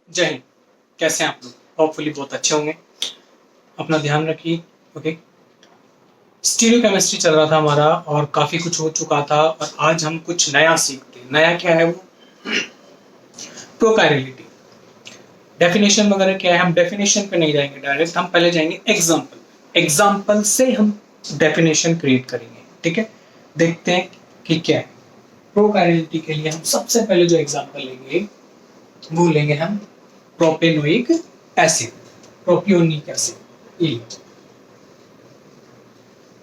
जय हिंद। कैसे हैं आप लोग? होपफुली बहुत अच्छे होंगे। अपना ध्यान रखिए। ओके, स्टीरियो केमिस्ट्री चल रहा था हमारा और काफ़ी कुछ हो चुका था और आज हम कुछ नया सीखते हैं। नया क्या है वो? प्रोकाइरिलिटी। डेफिनेशन वगैरह क्या है, हम डेफिनेशन पे नहीं जाएंगे डायरेक्ट, हम पहले जाएंगे एग्जाम्पल। एग्जाम्पल से हम डेफिनेशन क्रिएट करेंगे। ठीक है, देखते हैं कि क्या है। प्रोकाइरिलिटी के लिए हम सबसे पहले जो एग्जाम्पल लेंगे वो लेंगे हम प्रोपेनोइक एसिड, प्रोपियोनिक एसिड।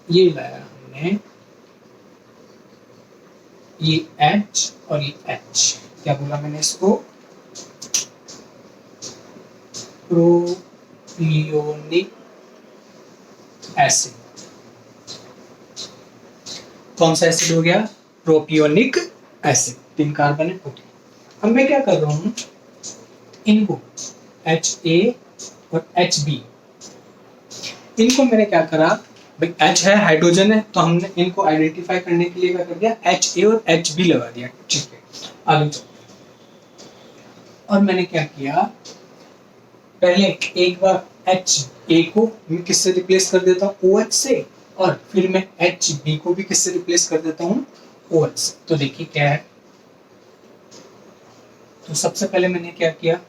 ये लाया हमने, ये H और ये H, क्या बोला मैंने इसको? Propionic acid. कौन सा एसिड हो गया? Propionic acid. 3 कार्बन है। ओके, अब मैं क्या कर रहा हूं, इनको HA और HB, इनको मैंने क्या करा भाई, H है, हाइड्रोजन है, तो हमने इनको आइडेंटिफाई करने के लिए क्या कर दिया, HA और HB लगा दिया। ठीक है, आगे चलो। और मैंने क्या किया, पहले एक बार HA को मैं किससे रिप्लेस कर देता हूँ? OH से, और फिर मैं HB को भी किससे रिप्लेस कर देता हूँ? OH से। तो देखिए क्या है, तो सबसे पहले मैंने क्या किया,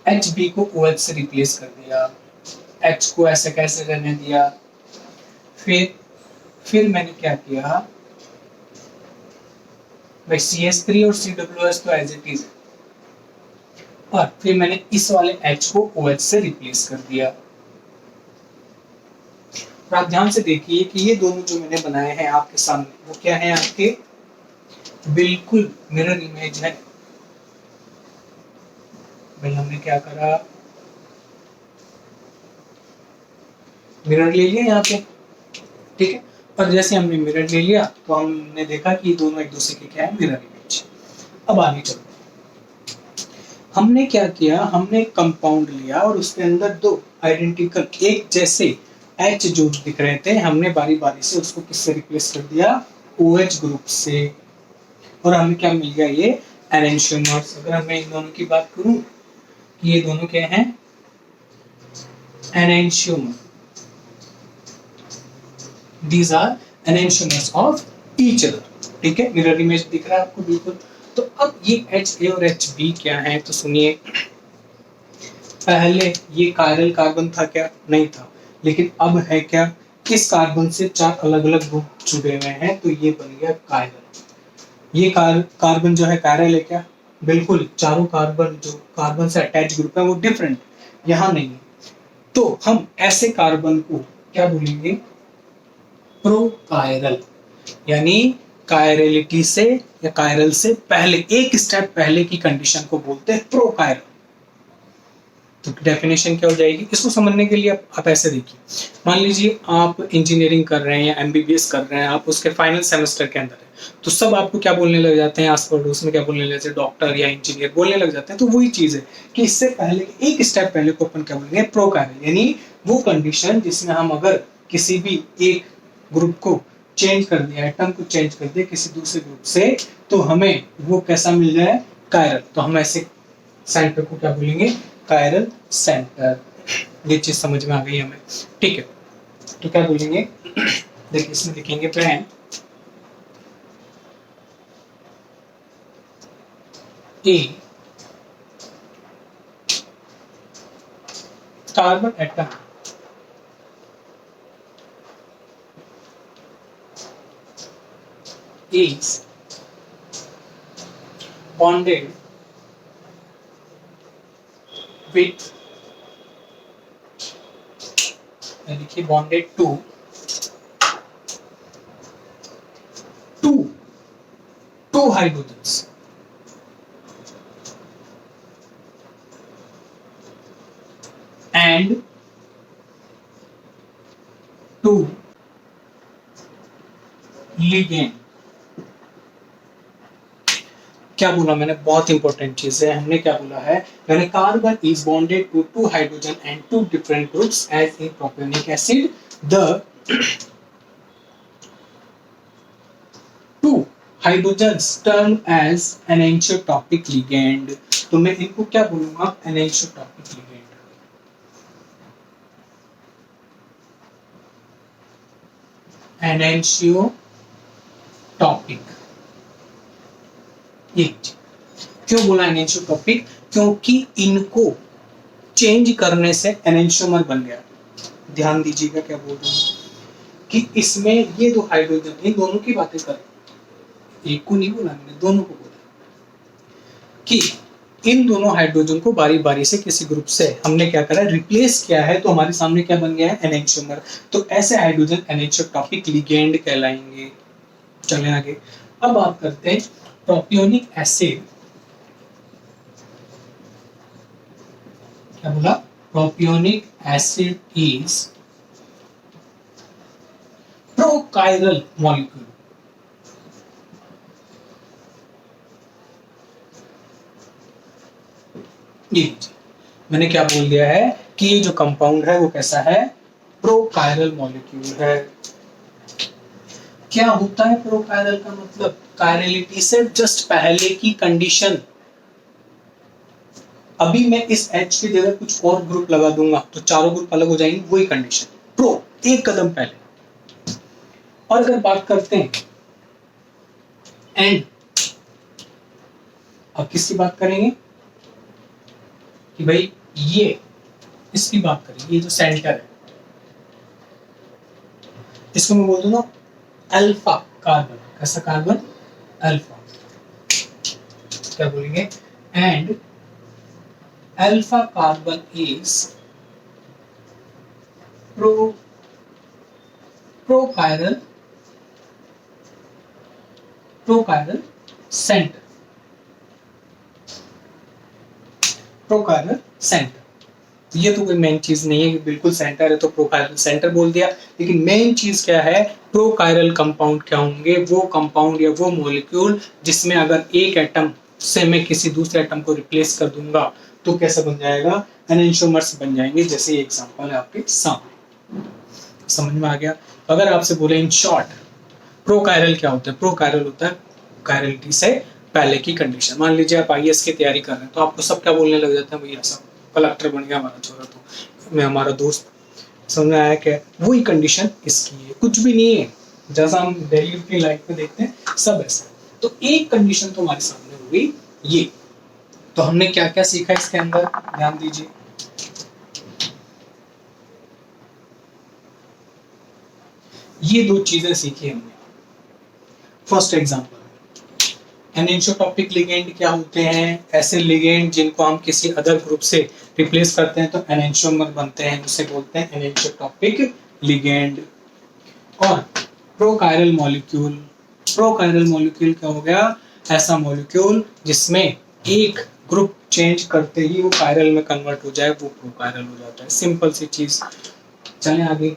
HB को OH से रिप्लेस कर दिया, H को ऐसे कैसे रहने दिया, फिर मैंने क्या किया भाई, CH3 और COOH तो एज इट इज, और फिर मैंने इस वाले H को OH से रिप्लेस कर दिया। और आप ध्यान से देखिए कि ये दोनों जो मैंने बनाए हैं आपके सामने, वो क्या है, आपके बिल्कुल मिरर इमेज है। भाई हमने क्या करा, मिरर ले लिया यहाँ पे। ठीक है, और जैसे हमने मिरर ले लिया तो हमने देखा कि दोनों एक दूसरे के क्या है, मिरर इमेज। अब आगे चलो, हमने क्या किया, हमने एक कंपाउंड लिया और उसके अंदर दो आइडेंटिकल एक जैसे H जो दिख रहे थे, हमने बारी बारी से उसको किससे रिप्लेस कर दिया? OH ग्रुप से। और हमें क्या मिल गया, ये एनेंशियोमर्स। अगर मैं इन दोनों की बात करूं, ये दोनों क्या हैं? Enantiomer. These are enantiomers of each other. ठीक है, मिरर इमेज दिख रहा है आपको बिल्कुल। तो अब ये HA और HB क्या है, तो सुनिए, पहले ये कायरल कार्बन था क्या? नहीं था। लेकिन अब है क्या, इस कार्बन से 4 अलग अलग ग्रुप जुड़े हुए हैं, तो ये बन गया कायरल। ये कार्बन जो है कायरल है क्या? बिल्कुल, चारों कार्बन जो कार्बन से अटैच ग्रुप है वो डिफरेंट, यहाँ नहीं है। तो हम ऐसे कार्बन को क्या बोलेंगे? प्रोकायरल। यानी कायरलिटी से या कायरल से पहले, एक स्टेप पहले की कंडीशन को बोलते हैं प्रोकायरल। तो डेफिनेशन क्या हो जाएगी, इसको समझने के लिए आप ऐसे देखिए, मान लीजिए आप इंजीनियरिंग कर रहे हैं या MBBS कर रहे हैं, आप उसके फाइनल सेमेस्टर के अंदर है, तो सब आपको क्या बोलने लग जाते हैं, आस पड़ोस में क्या बोलने लग जाते हैं, डॉक्टर या इंजीनियर बोलने लग जाते हैं। तो वही चीज़ है कि इससे पहले एक स्टेप पहले को अपन क्या बोलेंगे? प्रोकायरल। यानी वो कंडीशन जिसमें हम अगर किसी भी एक ग्रुप को चेंज कर दिया, एटम को चेंज कर दिया किसी दूसरे ग्रुप से, तो हमें वो कैसा मिल जाए? कायरल। तो हम ऐसे सेंटर को क्या बोलेंगे? Chiral centre. ये चीज समझ में आ गई हमें। ठीक है, तो क्या बोलेंगे, देखिए इसमें लिखेंगे friend, A carbon atom is bonded with, देखिए bonded to two hydrogens, and two ligand। क्या बोला मैंने? बहुत इंपॉर्टेंट चीज है। हमने क्या बोला है, मैंने carbon is bonded to 2 hydrogen and 2 different groups as in propanoic acid. The 2 hydrogens term as enantiotopic ligand, तो मैं इनको क्या बोलूंगा, एनेंटियोटॉपिक लिगेंड। एनेंटियोटॉपिक, ये क्यों बोला एनेंटियोटॉपिक, क्योंकि इनको चेंज करने से एनेंटियोमर बन गया। ध्यान दीजिएगा क्या बोल रहा हूं कि इसमें ये दो हाइड्रोजन, इन दोनों की बातें करें, एक को नहीं बोला मैंने, दोनों को बोला कि इन दोनों हाइड्रोजन को बारी बारी से किसी ग्रुप से हमने क्या करा, रिप्लेस किया है, तो हमारे सामने क्या बन गया है, एनेंटियोमर। तो ऐसे हाइड्रोजन एनेंटियोटॉपिक लिगेंड कहलाएंगे। चलें आगे। अब बात करते हैं प्रोपियोनिक एसिड, क्या बोला, प्रोपियोनिक एसिड इज प्रोकायरल मॉलिक्यूल। ये मैंने क्या बोल दिया है कि ये जो कंपाउंड है वो कैसा है, प्रोकायरल मॉलिक्यूल है। क्या होता है प्रोकायरल का मतलब, कायरलिटी से जस्ट पहले की कंडीशन। अभी मैं इस H की जगह कुछ और ग्रुप लगा दूंगा तो चारों ग्रुप अलग हो जाएंगे, वही कंडीशन, प्रो एक कदम पहले। और अगर बात करते हैं एंड, अब किसकी बात करेंगे कि भाई ये, इसकी बात करेंगे, ये जो सेंटर है इसको मैं बोल दूंगा अल्फा कार्बन। कैसा कार्बन, अल्फा। क्या बोलेंगे, and alpha carbon is prochiral centre, prochiral centre. ये तो कोई मेन चीज नहीं है कि बिल्कुल सेंटर है तो प्रोकायरल सेंटर बोल दिया, लेकिन मेन चीज क्या है, प्रोकायरल कंपाउंड क्या होंगे, वो कंपाउंड या वो मॉलिक्यूल जिसमें अगर एक एटम से मैं किसी दूसरे एटम को रिप्लेस कर दूंगा तो कैसा बन जाएगा, एनेंटियोमर्स बन जाएंगे। जैसे एग्जांपल है आपके सामने, समझ में आ गया। अगर आपसे बोले इन शॉर्ट प्रोकायरल क्या होता है, प्रोकायरल होता है कायरलिटी से पहले की कंडीशन। मान लीजिए आप आईएएस की तैयारी कर रहे हैं तो आपको सब क्या बोलने लग जाते हैं, भैया सब कलेक्टर बन गया हमारा छोरा, तो मैं हमारा दोस्त, समझ में आया क्या, वही कंडीशन इसकी है, कुछ भी नहीं है। जैसा हम डेली अपनी लाइफ में देखते हैं सब ऐसा। तो एक कंडीशन तो हमारे सामने हो गई ये। तो हमने क्या क्या सीखा इसके अंदर, ध्यान दीजिए। ये दो चीजें सीखी हमने। फर्स्ट एग्जांपल, एनेंटियोटॉपिक लिगेंड क्या होते हैं, ऐसे लिगेंड जिनको हम किसी अदर ग्रुप से रिप्लेस करते हैं तो एनेंटियोमर बनते हैं, उसे बोलते हैं एनेंटियोटॉपिक लिगेंड। और प्रोकायरल मॉलिक्यूल, प्रोकायरल मॉलिक्यूल क्या हो गया, ऐसा मॉलिक्यूल जिसमें एक ग्रुप चेंज करते ही वो कायरल में कन्वर्ट हो जाए, वो प्रोकायरल हो जाता है। सिंपल सी चीज। चलें आगे।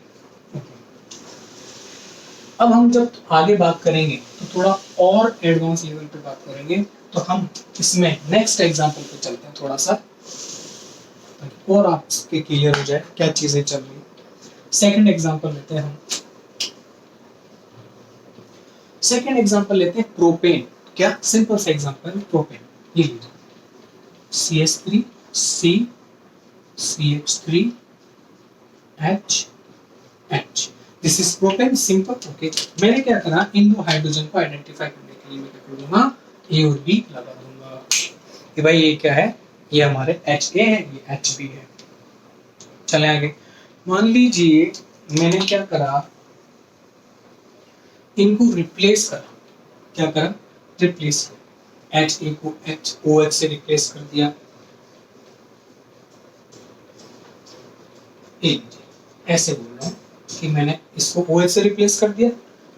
अब हम जब आगे बात करेंगे तो थोड़ा और एडवांस लेवल पे बात करेंगे, तो हम इसमें नेक्स्ट एग्जांपल पे चलते हैं थोड़ा सा, और आपके क्लियर हो जाए क्या चीजें चल रही। सेकंड एग्जांपल लेते हैं हम, सेकंड एग्जांपल लेते हैं प्रोपेन। क्या, सिंपल सा एग्जांपल, प्रोपेन। ये लीजिए CH3 C CH3 H H, this is propane, simple. Okay, मैंने क्या करा, इन दो हाइड्रोजन को आइडेंटिफाई करने के लिए मैं क्या कर दूंगा, ए और बी लगा दूंगा कि भाई ये क्या है, ये हमारे HA है, ये HB है। चलें आगे। मान लीजिए मैंने क्या करा, इनको रिप्लेस करा, क्या करा, रिप्लेस किया, HA को OH से रिप्लेस कर दिया। ऐसे बोल रहा हूँ कि मैंने इसको OH से रिप्लेस कर दिया,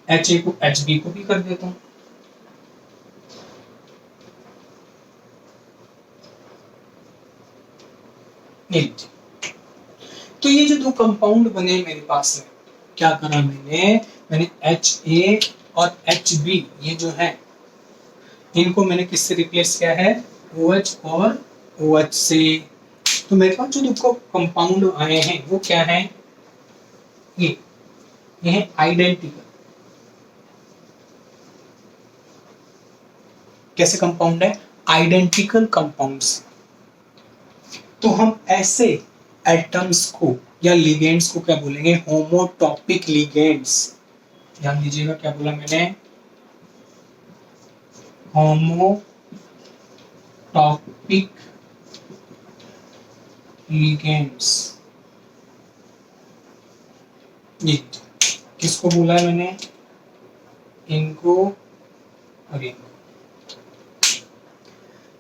HA को HB को भी कर देता हूँ। तो ये जो दो कंपाउंड बने मेरे पास में, क्या करा मैंने HA और HB ये जो है इनको मैंने किससे रिप्लेस किया है, OH और OH से। तो मेरे पास जो दो कंपाउंड आए हैं वो क्या है, ये है आइडेंटिकल, कैसे कंपाउंड है? Identical compounds. तो हम ऐसे एटम्स को या लिगेंड्स को क्या बोलेंगे? होमोटॉपिक लिगेंड्स। ध्यान दीजिएगा क्या बोला मैंने? होमोटॉपिक लिगेंड्स। ये किसको बोला है मैंने? इनको और इनको।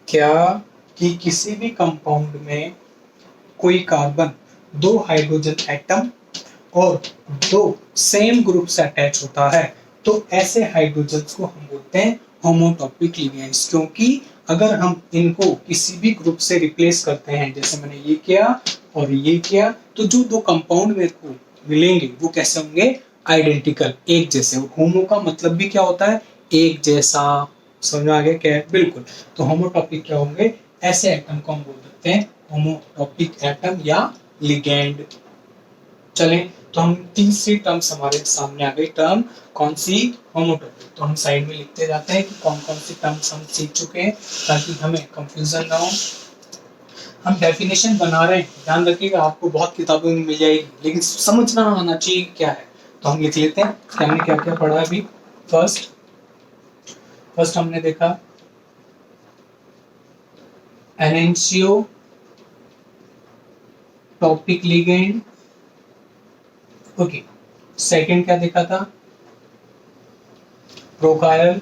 क्या कि किसी भी कंपाउंड में कोई कार्बन, दो हाइड्रोजन एटम और दो सेम ग्रुप से अटैच होता है, तो ऐसे हाइड्रोजन्स को हम बोलते हैं होमोटॉपिक लिगेंड्स। क्योंकि अगर हम इनको किसी भी ग्रुप से रिप्लेस करते हैं, जैसे मैंने ये किया और ये किया, तो जो दो कंपाउंड मेरे को मिलेंगे वो कैसे होंगे? आइडेंटिकल, एक जैसे। होमो का मतलब भी क्या होता है? एक जैसा। समझ में आ गया क्या है? बिल्कुल। तो होमोटॉपिक क्या होंगे? ऐसे एटम को हम बोल सकते हैं होमोटॉपिक एटम या लिगेंड। चलें, तो हम तीसरी टर्म्स हमारे सामने आ गई। टर्म कौन सी? होमोटॉपिक। तो हम साइड में लिखते जाते हैं कि कौन कौन सी टर्म्स हम सीख चुके हैं, ताकि हमें कंफ्यूजन ना हो। हम डेफिनेशन बना रहे हैं, ध्यान रखिएगा, आपको बहुत किताबों में मिल जाएगी, लेकिन समझना आना चाहिए क्या है। तो हम लिख लेते हैं कि हमने क्या क्या पढ़ा अभी। फर्स्ट हमने देखा एनेंशियो टॉपिक लिगेंड। ओके, सेकंड क्या देखा था? प्रोकायल।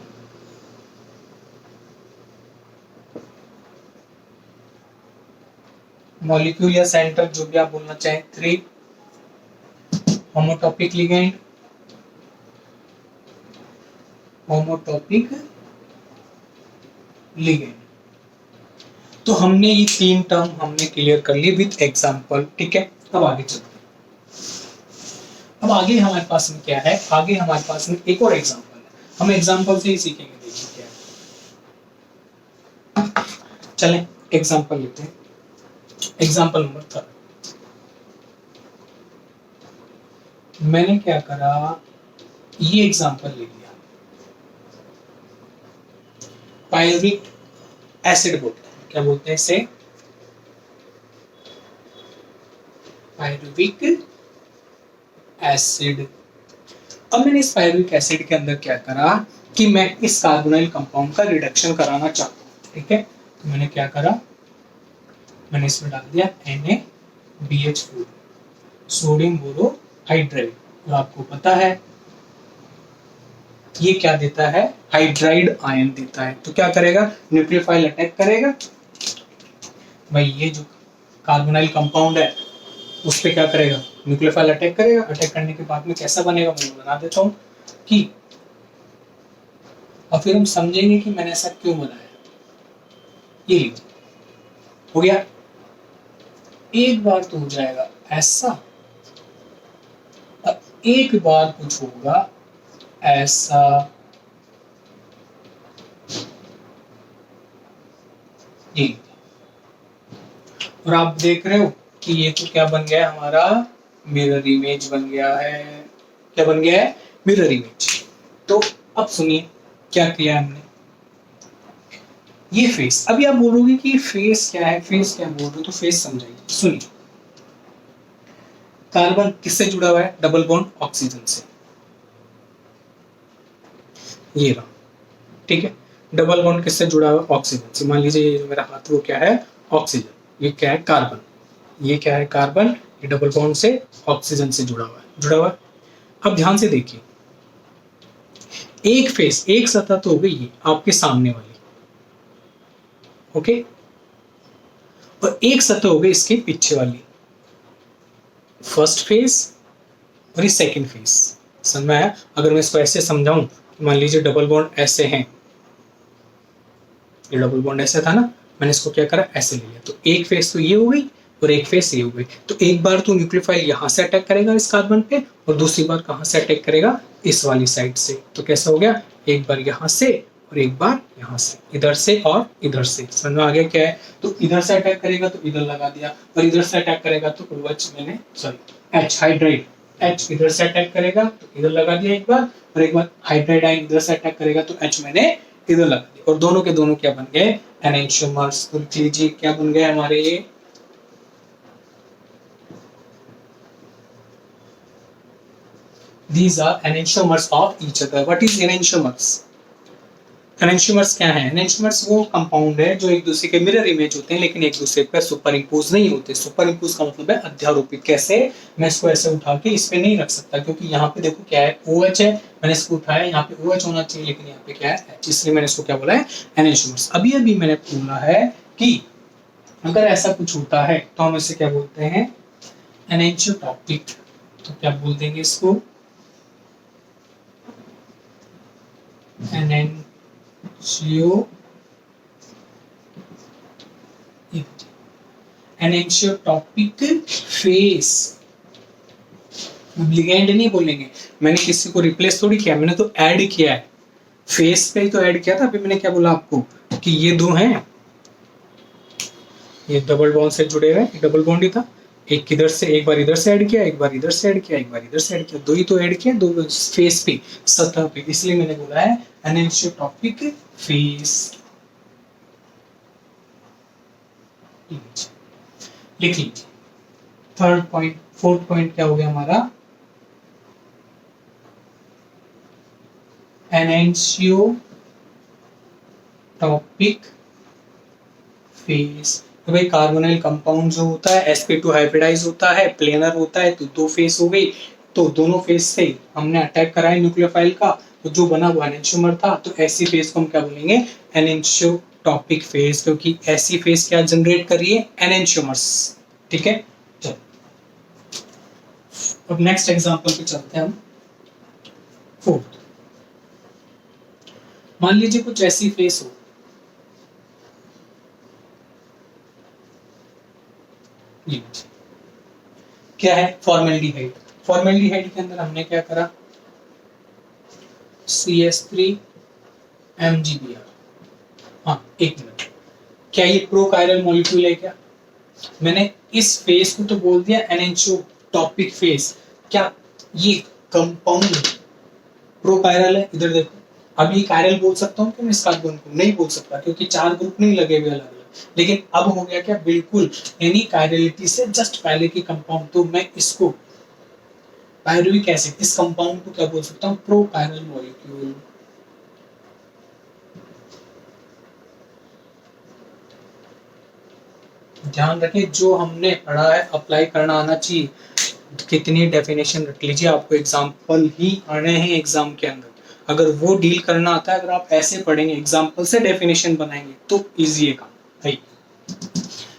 मॉलिक्यूल या सेंटर, जो भी आप बोलना चाहें। 3 होमोटॉपिक लिगेंड। होमोटॉपिक लिगेंड। तो हमने ये 3 टर्म हमने क्लियर कर लिए विद एग्जांपल। ठीक है, अब आगे चलते हैं। अब आगे हमारे पास में क्या है? आगे हमारे पास में एक और एग्जांपल है, हम एग्जांपल से ही सीखेंगे। देखिए क्या है, चलें एग्जांपल लेते हैं। Example number 3। मैंने क्या करा, ये एग्जांपल ले लिया। पायरुविक एसिड बोलते हैं, क्या बोलते हैं इसे? Pyruvic acid. अब मैंने इस पायरुविक एसिड के अंदर क्या करा कि मैं इस कार्बोनाइल कंपाउंड का रिडक्शन कराना चाहता हूं। ठीक है, तो मैंने क्या करा, मैंने इसमें डाल दिया NaBH4, सोडियम बोरोहाइड्राइड। और आपको पता है ये क्या देता है? हाइड्राइड आयन देता है। तो क्या करेगा? न्यूक्लियोफाइल अटैक करेगा। भाई ये जो कार्बोनाइल कंपाउंड है उस पे क्या करेगा? न्यूक्लियोफाइल अटैक करेगा। अटैक करने के बाद में कैसा बनेगा मैं बना देता हूँ कि, और फिर हम समझेंगे कि मैंने ऐसा क्यों बनाया। ये हो गया, एक बार तो हो जाएगा ऐसा, अब एक बार कुछ होगा ऐसा। ये और आप देख रहे हो कि ये तो क्या बन गया हमारा? मिरर इमेज बन गया है। क्या बन गया है? Mirror image. तो अब सुनिए क्या किया हमने। ये फेस, अभी आप बोलोगे कि फेस क्या है, फेस क्या बोल रहे हो, तो फेस समझाइए। सुनिए, कार्बन किससे जुड़ा हुआ है? डबल बॉन्ड ऑक्सीजन से। ये रहा, ठीक है। डबल बॉन्ड किससे जुड़ा हुआ है? ऑक्सीजन से। मान लीजिए ये जो मेरा हाथ वो क्या है? ऑक्सीजन। ये क्या है? कार्बन। ये क्या है? कार्बन। ये डबल बॉन्ड से ऑक्सीजन से जुड़ा हुआ है, जुड़ा हुआ है। अब ध्यान से देखिए, एक फेस, एक सतह तो हो गई ये आपके सामने वाली, ओके, और एक सतह हो गई इसके पीछे वाली, फर्स्ट फेस और ये सेकंड फेस। समझ में आया? अगर मैं इसको ऐसे समझाऊं, मान लीजिए डबल बॉन्ड ऐसे हैं, ये डबल बॉन्ड ऐसे था ना, मैंने इसको क्या करा? ऐसे ले लिया। तो एक फेस तो ये हो गई और एक फेस ये हो गई। तो एक बार तो न्यूक्लियोफाइल यहाँ से अटैक करेगा इस कार्बन पे, और दूसरी बार कहाँ से अटैक करेगा? इस वाली साइड से। तो कैसा हो गया? एक बार यहाँ से और एक बार यहाँ से, इधर से और इधर से। समझ में आ गया क्या है? तो इधर से अटैक करेगा तो इधर लगा दिया, और इधर से अटैक करेगा तो OH मैंने, सॉरी H हाइड्राइड, H इधर से अटैक करेगा तो इधर लगा दिया एक बार, और एक बार हाइड्राइड आयन इधर से अटैक करेगा तो H मैंने इधर लगा दिया। और दोनों के दोनों क्या बन गए, एनेंशियोमर्स। तो लिख लीजिए क्या बन गए हमारे ये, these are enantiomers of each other. What is enantiomers? Enantiomers क्या है, एनेंशियोमर्स वो कंपाउंड है जो एक दूसरे के मिरर इमेज होते हैं लेकिन एक दूसरे पर सुपर इंपोज नहीं होते। सुपर इंपोज का मतलब है अध्यारोपित। कैसे, मैं इसको ऐसे उठा के इस पे नहीं रख सकता क्योंकि यहाँ पे देखो क्या है, OH है, मैंने इसको उठाया, यहाँ पे OH होना चाहिए लेकिन यहाँ पे क्या है H, इसलिए मैंने इसको क्या बोला है, एनेंशियोमर्स। अभी अभी मैंने बोला है कि अगर ऐसा कुछ होता है तो हम इसे क्या बोलते हैं, एनेंशियोटॉपिक। तो क्या बोल देंगे इसको, एनेंशियोटॉपिक फेस। लिगेंड नहीं बोलेंगे, मैंने किसी को रिप्लेस थोड़ी किया, मैंने तो ऐड किया है, फेस पे ही तो ऐड किया था। अभी मैंने क्या बोला आपको कि ये दो हैं, ये डबल बॉन्ड से जुड़े हुए, डबल बॉन्ड ही था, एक इधर से, एक बार इधर से ऐड किया, एक बार इधर से ऐड किया, एक बार इधर से ऐड किया, दो ही तो ऐड किया, दो फेस पे, सतह पे, इसलिए मैंने बोला है एनेंशियोटॉपिक फेस। लिख लीजिए। थर्ड पॉइंट, फोर्थ पॉइंट क्या हो गया हमारा, एनेंशियोटॉपिक फेस। तो भाई कार्बोनिल कंपाउंड जो होता है sp2 हाइब्रिडाइज होता है, प्लेनर होता है, तो दो फेस हो गई, तो दोनों फेस से हमने अटैक कराया न्यूक्लियोफाइल का, तो जो बना वो एनेंशियोमर था, तो ऐसी फेस को हम क्या बोलेंगे, एनेंशियोटॉपिक फेस, क्योंकि ऐसी फेस क्या जनरेट कर रही है, एनेंशियोमर्स। ठीक है, चलो अब नेक्स्ट एग्जांपल पे चलते हैं हम। फोर्थ, मान लीजिए कुछ ऐसी फेस हो, क्या है, फॉर्मेल्डिहाइड। फॉर्मेल्डिहाइड के अंदर हमने क्या करा, CH3MgBr। हाँ एक मिनट, क्या ये प्रोकायरल मॉलिक्यूल है क्या, मैंने इस फेस को तो बोल दिया एनेंशियोटॉपिक फेस, क्या ये कंपाउंड प्रोकायरल है, इधर देखो। अभी कायरल बोल सकता हूँ कि मैं इस कार्बन को नहीं बोल सकता क्योंकि चार ग्रुप नहीं लगे हुए अलग अलग, लेकिन अब हो गया क्या, बिल्कुल यानी कायरलिटी से जस्ट पहले की कंपाउंड, तो मैं इसको पायरुविक एसिड, इस कंपाउंड को क्या बोल सकता हूँ, प्रोकायरल मॉलिक्यूल। ध्यान रखें जो हमने पढ़ा है अप्लाई करना आना चाहिए। कितनी डेफिनेशन रख लीजिए, आपको एग्जाम्पल ही आने हैं एग्जाम के अंदर, अगर वो डील करना आता है, अगर आप ऐसे पढ़ेंगे एग्जाम्पल से डेफिनेशन बनाएंगे तो इजी है काम भाई।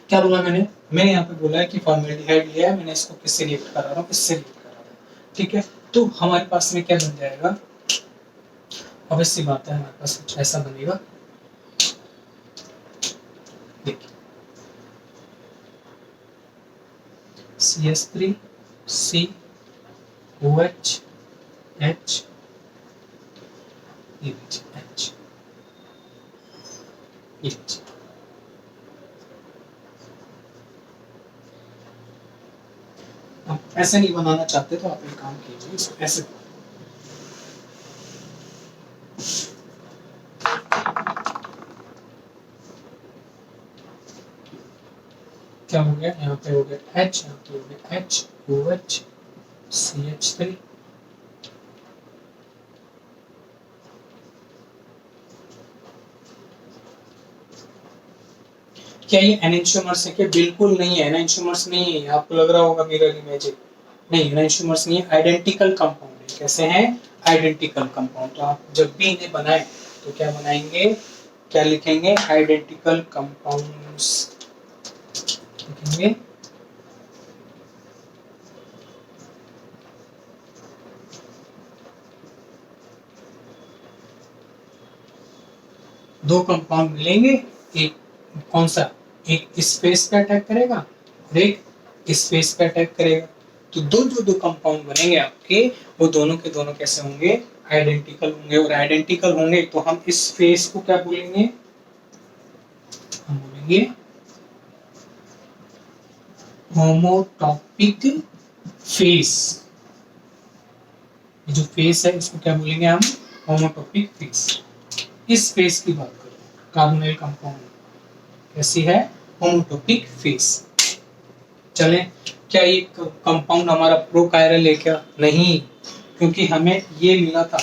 क्या बोला मैंने यहाँ पे बोला है कि फॉर्मेल्डिहाइड लिया है, मैंने इसको किससे रिएक्ट करा रहा हूँ, इससे रिएक्ट करा रहा हूँ। ठीक है, तो हमारे पास में क्या बन जाएगा, ऑब्वियस सी बात है हमारे पास कुछ ऐसा बनेगा, देखिए CH3 C OH H H H। आप ऐसे नहीं बनाना चाहते तो आप एक काम कीजिए, इसको ऐसे क्या हो गया, यहाँ पे हो गया H, यहाँ पे हो गया H OH CH3। क्या ये एनेंशियोमर्स है क्या, बिल्कुल नहीं है, एनेंशियोमर्स नहीं है, आपको लग रहा होगा मिरर इमेज नहीं, एनेंशियोमर्स नहीं है, आइडेंटिकल कंपाउंड है। कैसे हैं, आइडेंटिकल कंपाउंड। तो आप जब भी इन्हें बनाए तो क्या बनाएंगे, क्या लिखेंगे, आइडेंटिकल कंपाउंड्स लिखेंगे। दो कंपाउंड मिलेंगे, एक कौन सा, एक इस फेस पे अटैक करेगा और एक इस फेस पे अटैक करेगा, तो दो कंपाउंड बनेंगे आपके, वो दोनों के दोनों कैसे होंगे, आइडेंटिकल होंगे, और आइडेंटिकल होंगे तो हम इस फेस को क्या बोलेंगे, हम बोलेंगे होमोटॉपिक फेस। जो फेस है इसको क्या बोलेंगे हम, होमोटॉपिक फेस। इस फेस की बात करें, कार्बोनिल कंपाउंड कैसी है, होमोटॉपिक फेस। चलें, क्या ये कंपाउंड हमारा प्रोकायरल है क्या? नहीं, क्योंकि हमें ये मिला था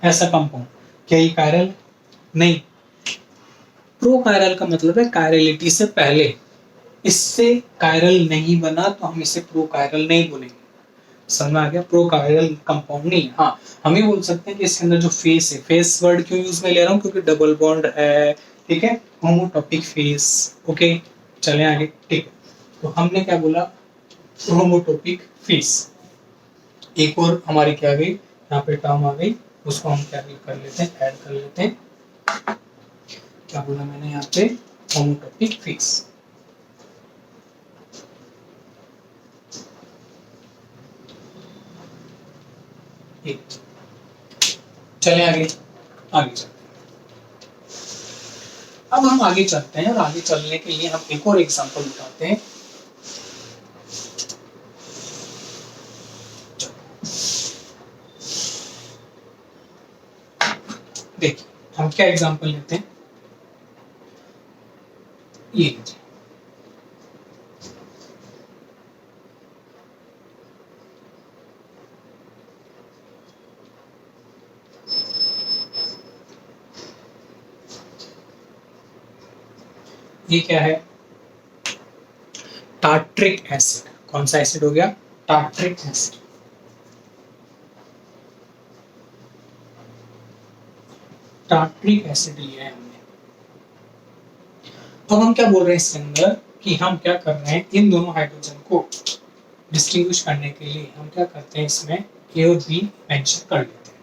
ऐसा कंपाउंड। क्या ये कायरल? नहीं। प्रोकायरल का मतलब है कायरलिटी से पहले, इससे कायरल नहीं बना तो हम इसे प्रोकायरल नहीं बोलेंगे। समझ में आ गया? प्रोकायरल कंपाउंड नहीं। हाँ, हम ही बोल सकते हैं कि इसके अंदर जो फेस है, फेस वर्ड क्यों यूज में ले रहा हूँ, क्योंकि डबल बॉन्ड है, ठीक है, होमोटॉपिक फेस। ओके, चले आगे। ठीक है, तो हमने क्या बोला, होमोटॉपिक फेस। एक और हमारी क्या आ गई यहाँ पे टर्म आ गई, उसको हम क्या कर लेते हैं, ऐड कर लेते हैं। क्या बोला मैंने यहाँ पे, होमोटॉपिक फेस। चले आगे, आगे चलते हैं। अब हम आगे चलते हैं और आगे चलने के लिए हम एक और एग्जांपल उठाते हैं। देखिए, हम क्या एग्जांपल लेते हैं, ये लीजिए। ये क्या है, टार्ट्रिक एसिड। कौन सा एसिड हो गया, टार्ट्रिक एसिड। टार्ट्रिक एसिड लिया है हमने। अब हम क्या बोल रहे हैं इसके अंदर, कि हम क्या कर रहे हैं, इन दोनों हाइड्रोजन को डिस्टिंग्विश करने के लिए हम क्या करते हैं, इसमें ए और बी मेंशन कर लेते हैं।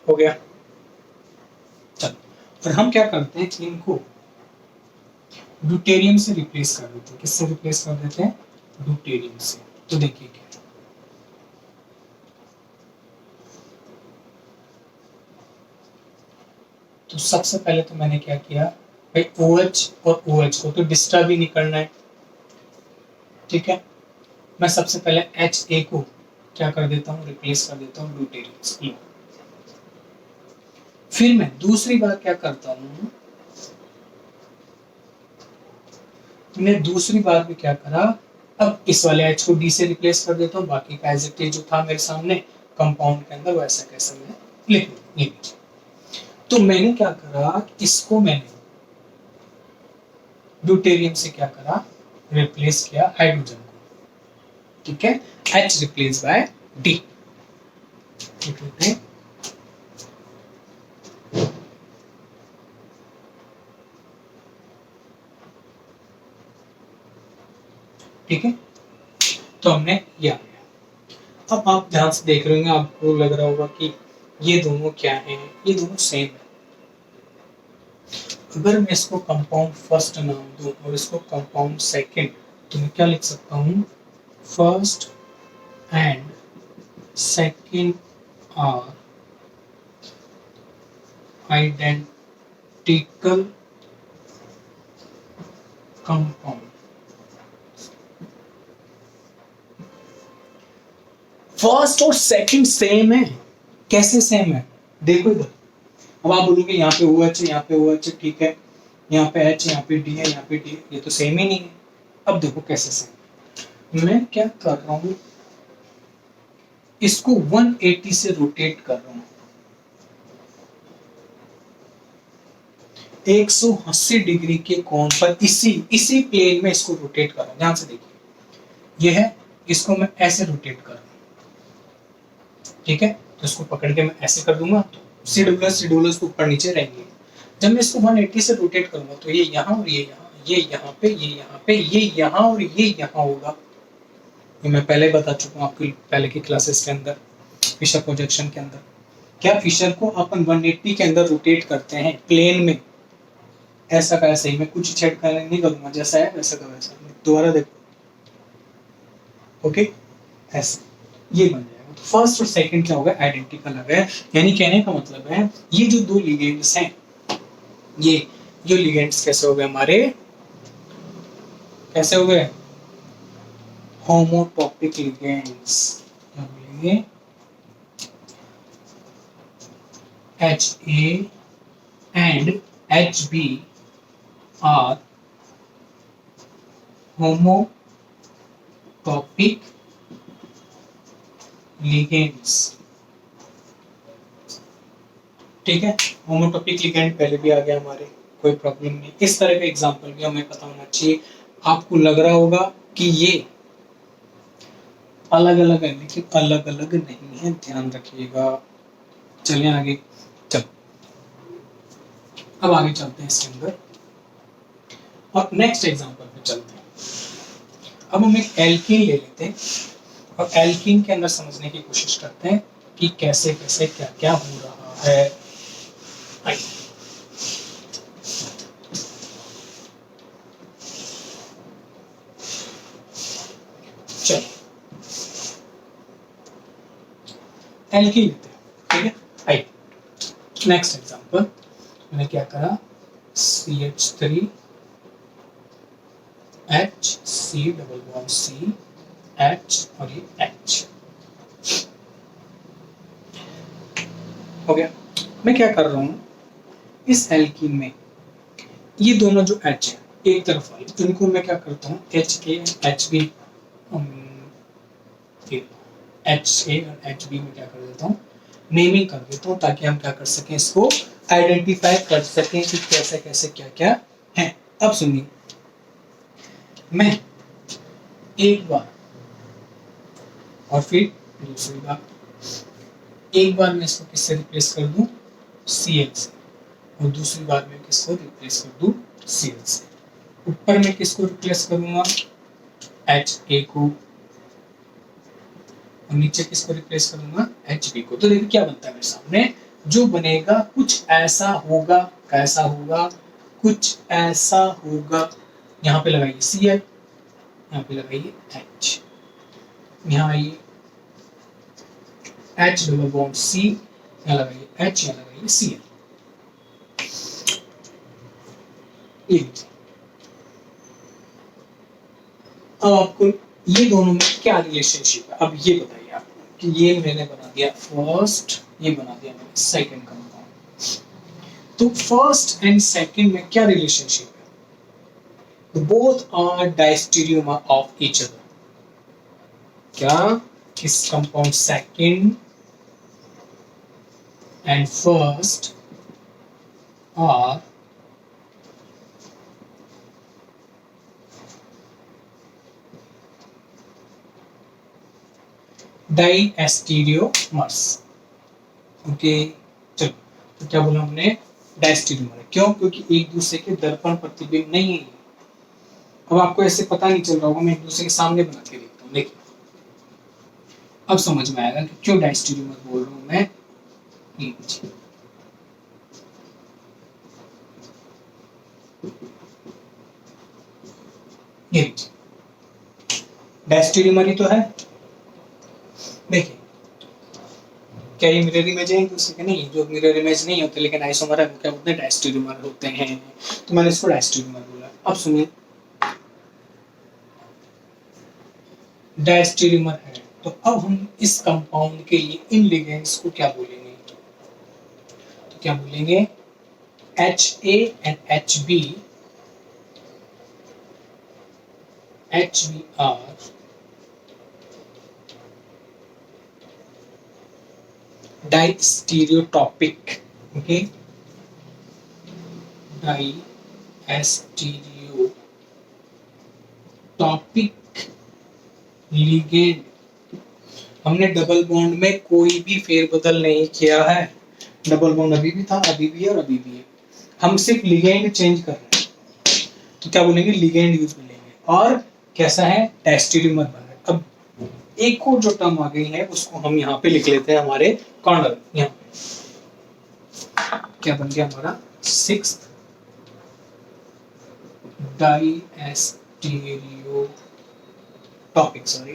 हो गया, चलो। और हम क्या करते हैं, इनको ड्यूटेरियम से रिप्लेस कर देते हैं। किससे रिप्लेस कर देते हैं, ड्यूटेरियम से। तो देखिए क्या, तो सबसे पहले तो मैंने क्या किया भाई, OH और OH को तो डिस्टर्ब ही नहीं करना है, ठीक है। मैं सबसे पहले HA को क्या कर देता हूँ, रिप्लेस कर देता हूँ ड्यूटेरियम से। फिर मैं दूसरी बार क्या करता हूँ, मैं दूसरी बार में क्या करा, अब इस वाले H को D से रिप्लेस कर देता हूँ, बाकी का एज इट इज जो था मेरे सामने कंपाउंड के अंदर वैसा कैसा मैं लिख लूँ। तो मैंने क्या करा, इसको मैंने ड्यूटेरियम से क्या करा, रिप्लेस किया हाइड्रोजन को, ठीक है, H रिप्लेस बाय D। ठीक है, तो हमने ये आ गया। अब आप ध्यान से देख रहे होंगे, आपको लग रहा होगा कि ये दोनों क्या हैं, ये दोनों सेम है। अगर मैं इसको कंपाउंड फर्स्ट नाम दूं और इसको कंपाउंड सेकंड, तो मैं क्या लिख सकता हूं, first and second are identical compound. First और सेकंड सेम है। कैसे सेम है, देखो इधर। अब आप बोलोगे यहाँ पे OH है, यहाँ पे OH है, ठीक है, यहाँ पे H, यहाँ पे D है, यहाँ पे D, ये तो सेम ही नहीं है। अब देखो कैसे सेम, मैं क्या कर रहा हूँ, इसको 180 से रोटेट कर रहा हूँ, 180 डिग्री के कोण पर इसी प्लेन में इसको रोटेट कर रहा हूँ। ध्यान से देखिए, ये है, इसको मैं ऐसे रोटेट कर रहा हूँ, ठीक है। तो इसको पकड़ के मैं ऐसे कर दूंगा, तो सीडुलस तो ऊपर नीचे रहेंगे। जब मैं इसको 180 से रोटेट करूंगा, तो ये यहाँ और ये यहाँ, ये यहाँ पे, ये यहाँ पे, ये यहाँ और ये यहाँ होगा। ये मैं पहले बता चुका हूँ आपकी पहले की क्लासेस के अंदर, फिशर प्रोजेक्शन के अंदर। क्या फिशर को अपन 180 के अंदर रोटेट करते हैं प्लेन में, ऐसा का ऐसा ही, मैं कुछ छेड़खानी नहीं करूंगा, जैसा है वैसा का वैसा। दोबारा देखो, ओके, ऐसे ये बन जाएगा। तो फर्स्ट और सेकंड क्या होगा, आइडेंटिकल आ गया। यानी कहने का मतलब है, ये जो दो लिगेंड्स हैं, ये लिगेंड्स कैसे हो गए हमारे, कैसे हो गए, होमोटॉपिक लिगेंड्स। लिखेंगे HA and HB are homotopic ligands। ठीक है, होमोटॉपिक लिगेंड पहले भी आ गया हमारे, कोई प्रॉब्लम नहीं। इस तरह का एग्जांपल भी हमें पता होना चाहिए। आपको लग रहा होगा कि ये अलग अलग है, लेकिन अलग अलग नहीं है, ध्यान रखिएगा। चलिए आगे चल, अब आगे चलते हैं इसके अंदर और नेक्स्ट एग्जांपल पे चलते हैं। अब हम एक एल्कीन ले लेते हैं और एल्कीन के अंदर समझने की कोशिश करते हैं कि कैसे कैसे क्या क्या हो रहा है। चलो एल्कीन लेते हैं, ठीक है। आई नेक्स्ट एग्जांपल, मैंने क्या करा, CH3 H C double bond C H और ये H हो गया। मैं क्या कर रहा हूँ, इस एल्कीन में ये दोनों जो H है एक तरफ वाले, इनको मैं क्या करता हूँ HA HB HA और HB में क्या कर देता हूँ, नेमिंग कर देता हूँ, ताकि हम क्या कर सकें, इसको आइडेंटिफाई कर सकें कि कैसे कैसे क्या क्या है। अब सुनिए, मैं एक बार और फिर दूसरी बार, एक बार मैं इसको किससे रिप्लेस कर दूं, Cl से, और दूसरी बार मैं किसको रिप्लेस कर दूं, Cl से। ऊपर मैं किसको रिप्लेस करूंगा, Ha को, और नीचे किसको रिप्लेस करूंगा, Hb को। तो देखिए क्या बनता है मेरे सामने, जो बनेगा कुछ ऐसा होगा, कैसा होगा, कुछ ऐसा होगा। यहाँ पे लगाइए Cl, यहाँ पे लगाइए H, यहाँ आइए H डबल बॉन्ड C, यहाँ लगाइए H, यहाँ लगाइए Cl। अब आपको ये दोनों में क्या रिलेशनशिप है, अब ये बताइए आप कि ये मैंने बना दिया फर्स्ट, ये बना दिया मैंने सेकंड कंपाउंड। तो फर्स्ट एंड सेकंड में क्या रिलेशनशिप है, both are diastereomer of each other. क्या इस compound second and first are diastereomers. Okay चलो, तो क्या बोला हमने, डायस्टीरियोमर। क्यों, क्योंकि एक दूसरे के दर्पण प्रतिबिंब नहीं है। अब आपको ऐसे पता नहीं चल रहा होगा, मैं एक दूसरे के सामने बना के देखता हूँ, देखिए अब समझ में आएगा कि क्यों डायस्टीरियोमर बोल रहा हूँ मैं। ये डायस्टीरियोमर ही तो है। देखिए क्या ये मिरर इमेज है एक दूसरे के, नहीं, जो मिरर इमेज नहीं होते लेकिन आइसोमर है, वो क्या होते हैं, डायस्टीरियोमर होते हैं। तो मैंने इसको डायस्टीरियोमर बोला। अब सुनिए, डायस्टीरियोमर है, तो अब हम इस कंपाउंड के लिए इन लिगेंड्स को क्या बोलेंगे, तो क्या बोलेंगे, HA and HB are distereotopic। Okay, distereotopic ligand. हमने डबल बॉन्ड में कोई भी फेरबदल नहीं किया है, डबल बॉन्ड अभी भी था, अभी भी है और अभी भी है, हम सिर्फ लिगेंड चेंज कर रहे हैं। तो क्या बोलेंगे, लिगेंड यूज में लेंगे, और कैसा है, डायस्टीरियोमर बन रहा है। अब एक और जो टर्म आ गई है उसको हम यहाँ पे लिख लेते हैं हमारे कॉर्नर, यहाँ पे क्या बन गया हमारा, सिक्स्थ डायस्टीरियोटॉपिक, सॉरी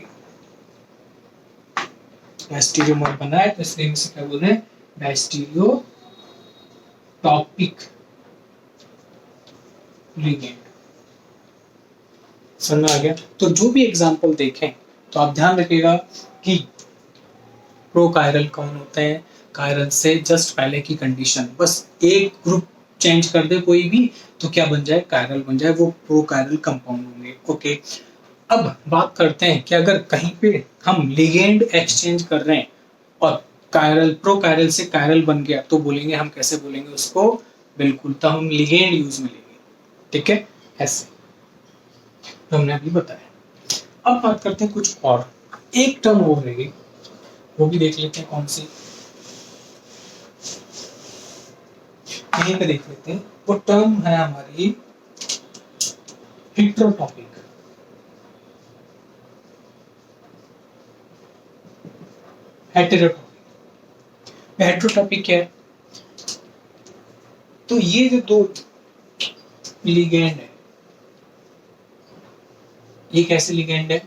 डायस्टीरियोमर बना है, तो इसलिए इसे क्या बोल रहे हैं, डायस्टीरियोटॉपिक लिगेंड। समझ में आ गया। तो जो भी एग्जांपल देखें तो आप ध्यान रखिएगा कि प्रोकायरल कौन होते हैं? कायरल से जस्ट पहले की कंडीशन, बस एक ग्रुप चेंज कर दे कोई भी तो क्या बन जाए? कायरल बन जाए, वो प्रोकायरल कंपाउंड होंगे। ओके, अब बात करते हैं कि अगर कहीं पे हम लिगेंड एक्सचेंज कर रहे हैं और कायरल प्रोकायरल से कायरल बन गया तो बोलेंगे, हम कैसे बोलेंगे उसको? बिल्कुल, तो हम लिगेंड यूज में लेंगे। ठीक है, ऐसे तो हमने अभी बताया। अब बात करते हैं कुछ और, एक टर्म और रहेगी, वो भी देख लेते हैं कौन सी, यहीं पे देख लेते हैं। वो टर्म है हमारी हेटेरोटॉपिक। हेटेरोटॉपिक क्या है? तो ये जो दो लिगेंड है, ये कैसे लिगेंड है?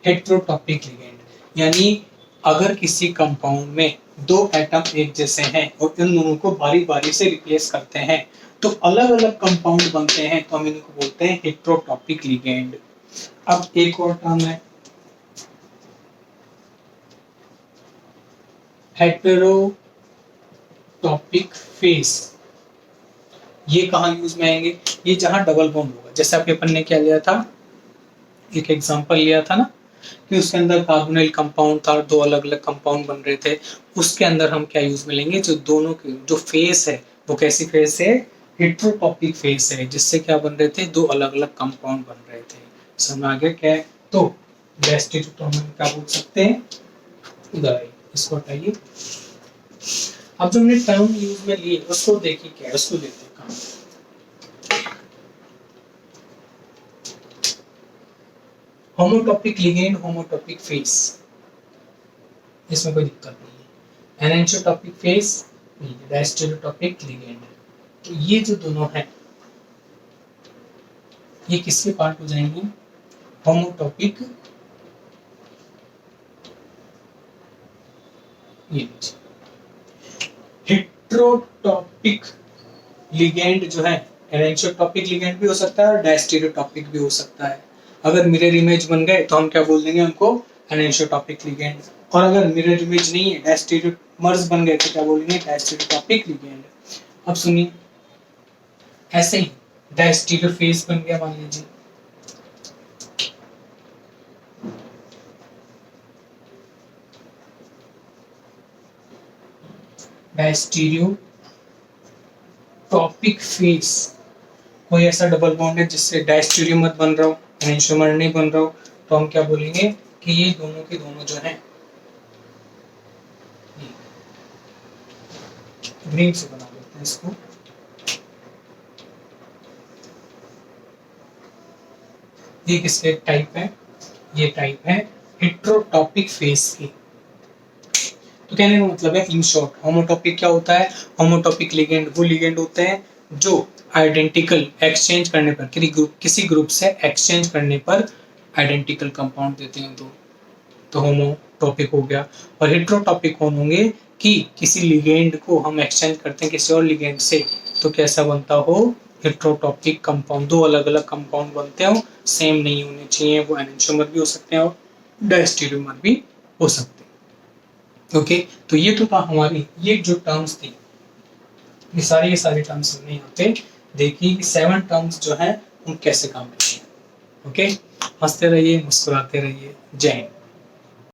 हेटेरोटॉपिक लिगेंड, यानी अगर किसी कंपाउंड में दो एटम एक जैसे हैं और इन दोनों को बारी बारी से रिप्लेस करते हैं तो अलग अलग कंपाउंड बनते हैं, तो हम इनको बोलते हैं हेटेरोटॉपिक लिगेंड। अब एक और टर्म है हेटेरोटॉपिक फेस। ये कहाँ यूज में आएंगे? ये जहां डबल बॉन्ड होगा, जैसे आपके अपन ने क्या लिया था, एक एग्जांपल लिया था ना कि उसके अंदर कार्बोनिल कंपाउंड था, दो अलग अलग कंपाउंड बन रहे थे, उसके अंदर हम क्या यूज में लेंगे? जो दोनों के जो फेस है वो कैसी फेस है? हेटेरोटॉपिक फेस है, जिससे क्या बन रहे थे? दो अलग अलग कंपाउंड बन रहे थे। समझ आ गया क्या है? तो बेस्ट तो हम क्या बोल सकते हैं? इधर आइए, इसको हटाइए। अब जो हमने टर्म यूज में लिए उसको देखिए क्या है, उसको लेते हैं काम। होमोटॉपिक लिगेंड, होमोटॉपिक फेस, इसमें कोई दिक्कत नहीं है। एनेंटियोटॉपिक फेस, डायस्टेरियोटॉपिक लिगेंड। तो ये जो दोनों हैं ये किसके पार्ट हो जाएंगे? होमोटॉपिक, ये हेटेरोटॉपिक लिगेंड जो है, एनेंटियोटॉपिक लिगेंड भी हो सकता है और डायस्टेरियोटॉपिक भी हो सकता है। अगर मिरर इमेज बन गए तो हम क्या बोल देंगे उनको? एनेंटियोटॉपिक लिगेंड। और अगर मिरर इमेज नहीं है, डायस्टेरियोमर्स बन गए तो क्या बोलेंगे? डायस्टेरियोटॉपिक लिगेंड। अब सुनिए, ऐसे ही डायस्टेरियो फेस बन गया, मान लीजिए डायस्टेरियोटॉपिक फेस, कोई ऐसा डबल बॉन्ड है जिससे डायस्टेरियोमर बन रहा हो, एनेंटियोमर नहीं बन रहा हो, तो हम क्या बोलेंगे कि ये दोनों के दोनों जो हैं ग्रीन से बना देते हैं इसको। ये किसके टाइप है? ये टाइप है हेटेरोटॉपिक फेस की। तो कहने का मतलब है, इन शॉर्ट, होमोटॉपिक क्या होता है? होमोटॉपिक लिगेंड वो लिगेंड होते हैं जो आइडेंटिकल एक्सचेंज करने पर, किसी ग्रुप से एक्सचेंज करने पर आइडेंटिकल कंपाउंड देते हैं तो होमोटॉपिक हो गया। और हेटेरोटॉपिक कौन होंगे? कि किसी लिगेंड को हम एक्सचेंज करते हैं किसी और लिगेंड से तो कैसा बनता हो? हेटेरोटॉपिक कंपाउंड, दो अलग अलग कंपाउंड बनते हो, सेम नहीं होने चाहिए, वो एनेंटियोमर भी हो सकते हैं और डायस्टेरियोमर भी हो सकते हैं। ओके, तो ये तो था हमारी ये जो टर्म्स थी, ये सारे टर्म्स हमने यहाँ पे देखी कि 7 टर्म्स जो हैं हम कैसे काम करते हैं। ओके, हंसते रहिए, मुस्कुराते रहिए। जय हिंद।